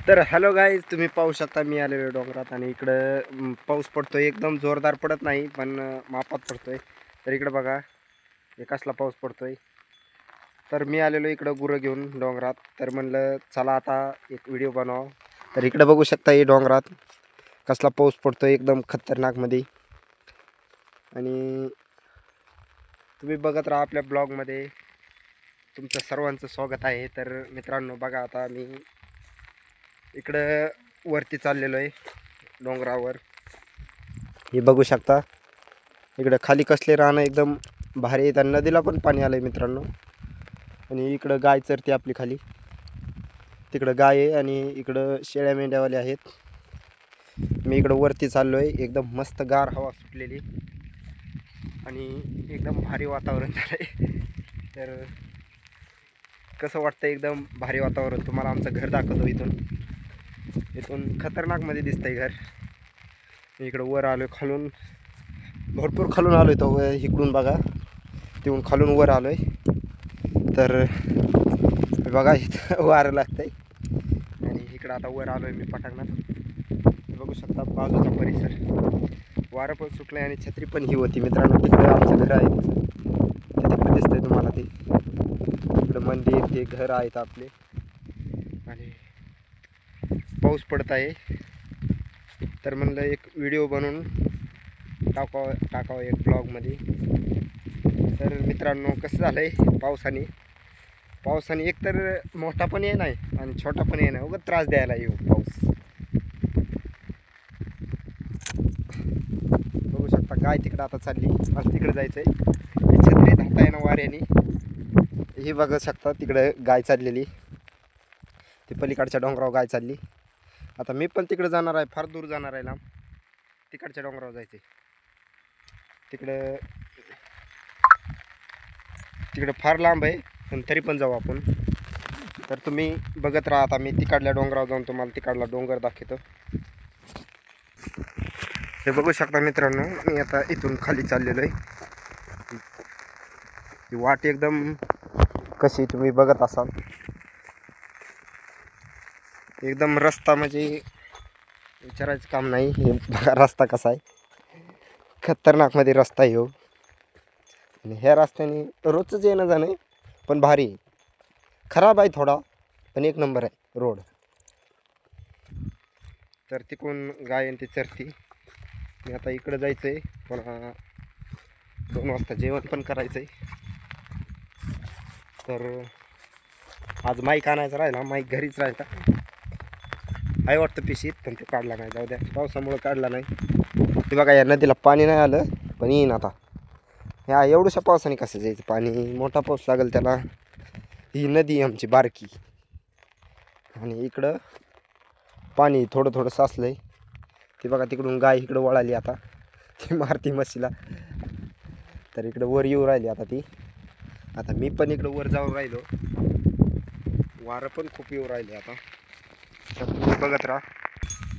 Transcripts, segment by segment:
तर hello guys, तुम्ही पाहू शकता मी आलेलो डोंगरात आणि इकडं पाऊस पडतोय. एकदम जोरदार पडत नाही पण मापात पडतोय. तर इकडं बघा हे कसला पाऊस पडतोय. तर मी आलेलो इकडं गुरं घेऊन डोंगरात. तर म्हणलं चला आता एक व्हिडिओ बनवावं. तर इकडं बघू शकता हे डोंगरात कसला पाऊस पडतोय एकदम खतरनाकमध्ये. आणि तुम्ही बघत राहा आपल्या ब्लॉगमध्ये. तुमचं सर्वांचं स्वागत आहे. तर मित्रांनो बघा, आता मी इकडं वरती चाललेलो आहे डोंगरावर. हे बघू शकता इकडं खाली कसले रानं एकदम भारी आहे. नदीला पण पाणी आलं आहे मित्रांनो. आणि इकडं गाय चरते आपली खाली. तिकडं गाय आहे आणि इकडं शेळ्या मेंढ्यावाले आहेत. मी इकडं वरती चाललो आहे. एकदम मस्त गार हवा सुटलेली आणि एकदम भारी वातावरण झालं आहे. तर कसं वाटतं, एकदम भारी वातावरण. तुम्हाला आमचं घर दाखवतो. इथून खतरनाकमध्ये दिसतंय घर. इकडं वर आलो, खालून भरपूर खालून आलो आहे. तो इकडून बघा, तिकडून खालून वर आलो आहे. तर बघा इथं वारं लागतंय आणि इकडं आता वर आलो आहे मी पटांगणात. बघू शकता बाजूचा परिसर. वारं पण सुटलं आहे आणि छत्री पण ही होती मित्रांनो. तिकडं आमचं घर आहे, ते तिकडे दिसतंय तुम्हाला. ते इकडं मंदिर, ते घर आहेत आपले आणि पाऊस पडत आहे. तर म्हणलं एक व्हिडिओ बनवून टाकावं एक ब्लॉगमध्ये. तर मित्रांनो कसं झालं आहे पावसाने एकतर मोठा पण ये नाही आणि छोटा पण ये नाही, उगाच त्रास द्यायला येऊ पाऊस. बघू शकता गाय तिकडं आता चालली. मला तिकडे जायचं आहे. छत्री धरता येईना वाऱ्याने. हे बघू शकता तिकडं गाय चाललेली. ती पलीकडच्या डोंगरावर गाय चालली. आता मी पण तिकडे जाणार आहे, फार दूर जाणार आहे, लांब. तिकडच्या डोंगरावर जायचं आहे. तिकडं फार लांब आहे पण तरी पण जाऊ आपण. तर तुम्ही बघत राहा. आता मी तिकडल्या डोंगरावर जाऊन तुम्हाला तिकडला डोंगर दाखवतो. हे बघू शकता मित्रांनो, मी आता इथून खाली चाललेलो आहे. ही वाट एकदम कशी तुम्ही बघत असाल. एकदम रस्ता म्हणजे विचारायचं काम नाही. हे बघा रस्ता कसा आहे, खतरनाकमध्ये रस्ता आहे हो. आणि ह्या रस्त्याने रोजच येणं जाणं आहे पण भारी आहे. खराब आहे थोडा पण एक नंबर आहे रोड. तर तिकडून गाय आणि ती चरती. मी आता इकडं जायचं आहे. पुन्हा 2 वाजता जेवण पण करायचं आहे. तर आज माईक आणायचा राहिला. माईक घरीच राहिला आहे वाटतं पिशीत, पण तो काढला नाही. जाऊ द्या, पावसामुळं काढला नाही. ते बघा या नदीला पाणी नाही आलं पण येईन आता. ह्या एवढ्याशा पावसाने कसं जायचं पाणी. मोठा पाऊस लागेल त्याला. ही नदी आमची बारकी आणि इकडं पाणी थोडं थोडं साचलं आहे. ते बघा तिकडून गाय इकडं वळाली आता. ती मारती म्हशीला. तर इकडं वर येऊ राहिली आता ती. आता मी पण इकडं वर जाऊन राहिलो. वारं पण खूप येऊ राहिले आता. तर तुम्ही बघत राहा.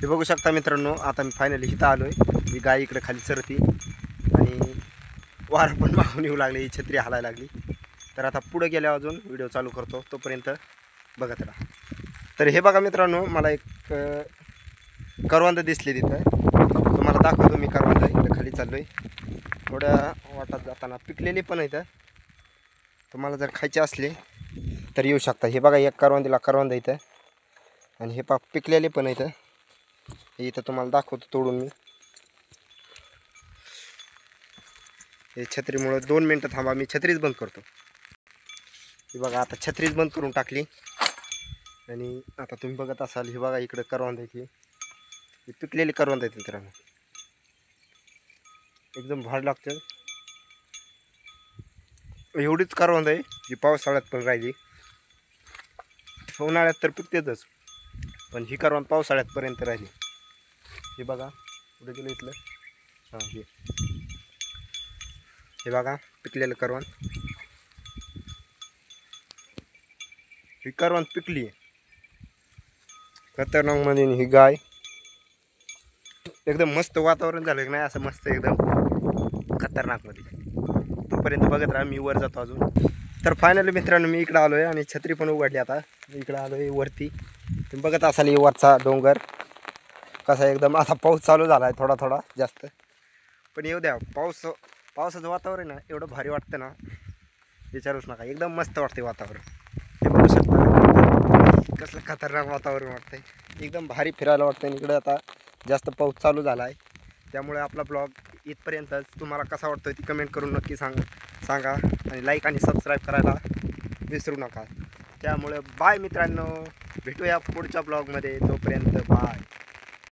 हे बघू शकता मित्रांनो, आता मी फायनली इथं आलो आहे. ही गाय इकडे खाली चरती आणि वारं पण मागून येऊ लागले. ही छत्री हालायला लागली. तर आता पुढे गेल्यावर अजून व्हिडिओ चालू करतो, तोपर्यंत बघत राहा. तर हे बघा मित्रांनो, मला एक करवंद दिसली तिथं. तुम्हाला दाखवतो मी करवंद. इकडे खाली चाललो आहे. थोड्या वाटात जाताना पिकलेली पण इथं. तुम्हाला जर खायचे असले तर येऊ शकता. हे बघा एक करवंद इथं आणि हे पिकलेले पण इथं. हे इथं तुम्हाला दाखवतो तोडून मी. हे छत्रीमुळं 2 मिनटं थांबा, मी छत्रीच बंद करतो. हे बघा आता छत्रीच बंद करून टाकली आणि आता तुम्ही बघत असाल. हे बघा इकडं करवंद आहे. ही पिकलेली करवंद आहेत मित्रांनो. एकदम भाड लागतं. एवढीच करवंद आहे जी पावसाळ्यात पण राहिली. उन्हाळ्यात तर पिकतेच पण ही करवंद पावसाळ्यातपर्यंत राहिली. हे बघा कुठे गेलं इथलं. हां हे बघा पिकलेलं करवंद. ही करवंद पिकली आहे खतरनाकमध्ये. ही गाय एकदम मस्त वातावरण झालं की नाही, असं मस्त एकदम खतरनाकमध्ये. तोपर्यंत बघत राहा, मी वर जातो अजून. तर फायनली मित्रांनो मी इकडं आलो आहे आणि छत्री पण उघडली. आता इकडं आलो आहे वरती. तुम्ही बघत असाल ही वरचा डोंगर कसा एकदम असा पाऊस चालू झाला आहे थोडा थोडा जास्त. पण येऊ द्या, पावसाचं वातावरण ना एवढं भारी वाटतं ना, विचारूच नका. एकदम मस्त वाटते वातावरण. हे बघू शकता कसलं खतरनाक वातावरण वाटतंय. एकदम भारी फिरायला वाटतं. आणि इकडं आता जास्त पाऊस चालू झाला आहे, त्यामुळे आपला ब्लॉग इथपर्यंतच. तुम्हाला कसा वाटतोय ती कमेंट करून नक्की सांगा आणि लाईक आणि सबस्क्राईब करायला विसरू नका. त्यामुळे बाय मित्रांनो, भेटूया पुढच्या ब्लॉगमध्ये. तोपर्यंत बाय.